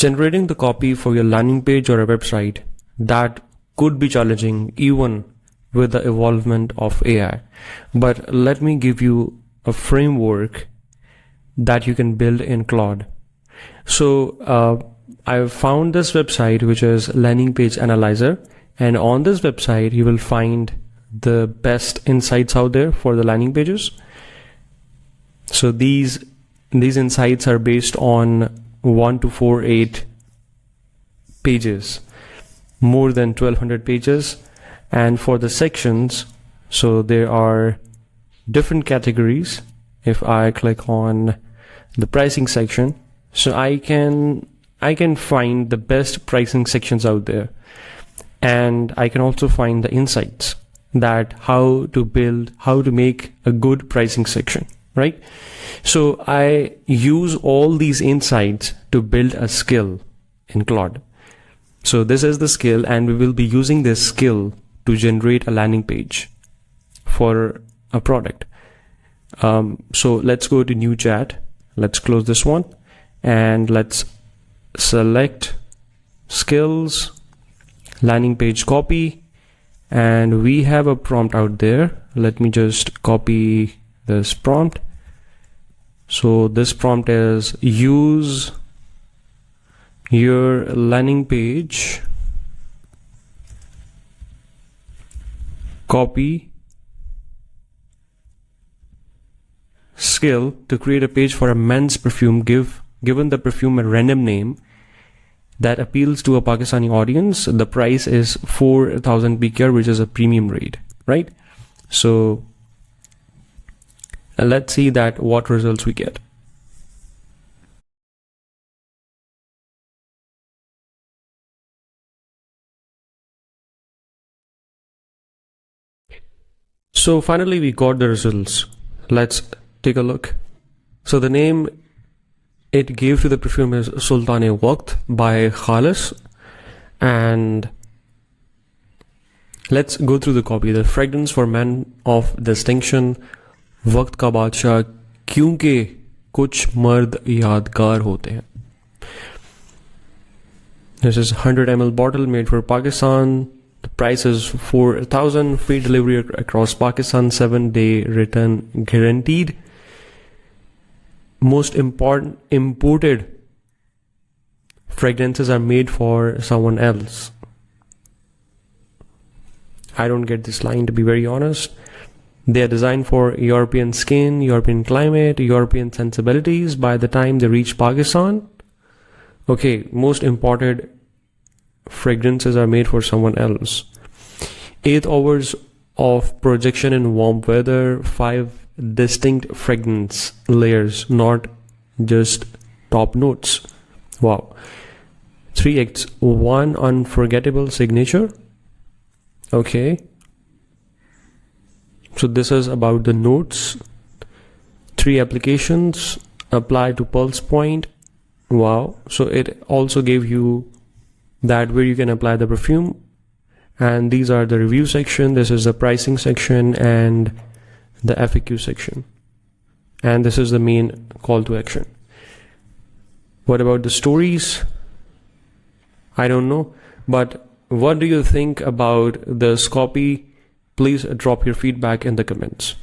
Generating the copy for your landing page or a website, that could be challenging even with the evolvement of AI. But let me give you a framework that you can build in Claude. So I found this website, which is Landing Page Analyzer, and on this website you will find the best insights out there for the landing pages. So these insights are based on 1 to 48 pages, more than 1200 pages. And for the sections, so there are different categories. If I click on the pricing section, so I can find the best pricing sections out there, and I can also find the insights that how to make a good pricing section, right? So I use all these insights to build a skill in Claude. So this is the skill, and we will be using this skill to generate a landing page for a product. So let's go to new chat. Let's close this one and let's select skills, landing page copy, and we have a prompt out there. Let me just copy this prompt. So this prompt is use your landing page copy skill to create a page for a men's perfume, given the perfume a random name that appeals to a Pakistani audience. The price is 4,000 BKR, which is a premium rate, right? So let's see that what results we get. So finally we got the results. Let's take a look. So the name it gave to the perfume is Sultan-e-Waqt by Khalis, and let's go through the copy. The fragrance for men of distinction, वक्त का बादशाह क्योंकि कुछ मर्द यादगार होते हैं. This is 100 ml bottle made for Pakistan. The price is 4,000. Free delivery across Pakistan. 7-day return guaranteed. Most important imported fragrances are made for someone else. I don't get this line, to be very honest. They are designed for European skin, European climate, European sensibilities by the time they reach Pakistan. Okay, most imported fragrances are made for someone else. 8 hours of projection in warm weather, 5 distinct fragrance layers, not just top notes. Wow. 3 acts, 1 unforgettable signature. Okay. So this is about the notes. 3 applications, apply to pulse point. Wow. So it also gave you that where you can apply the perfume, and these are the review section. This is the pricing section and the FAQ section, and this is the main call to action. What about the stories? I don't know, but what do you think about this copy? Please drop your feedback in the comments.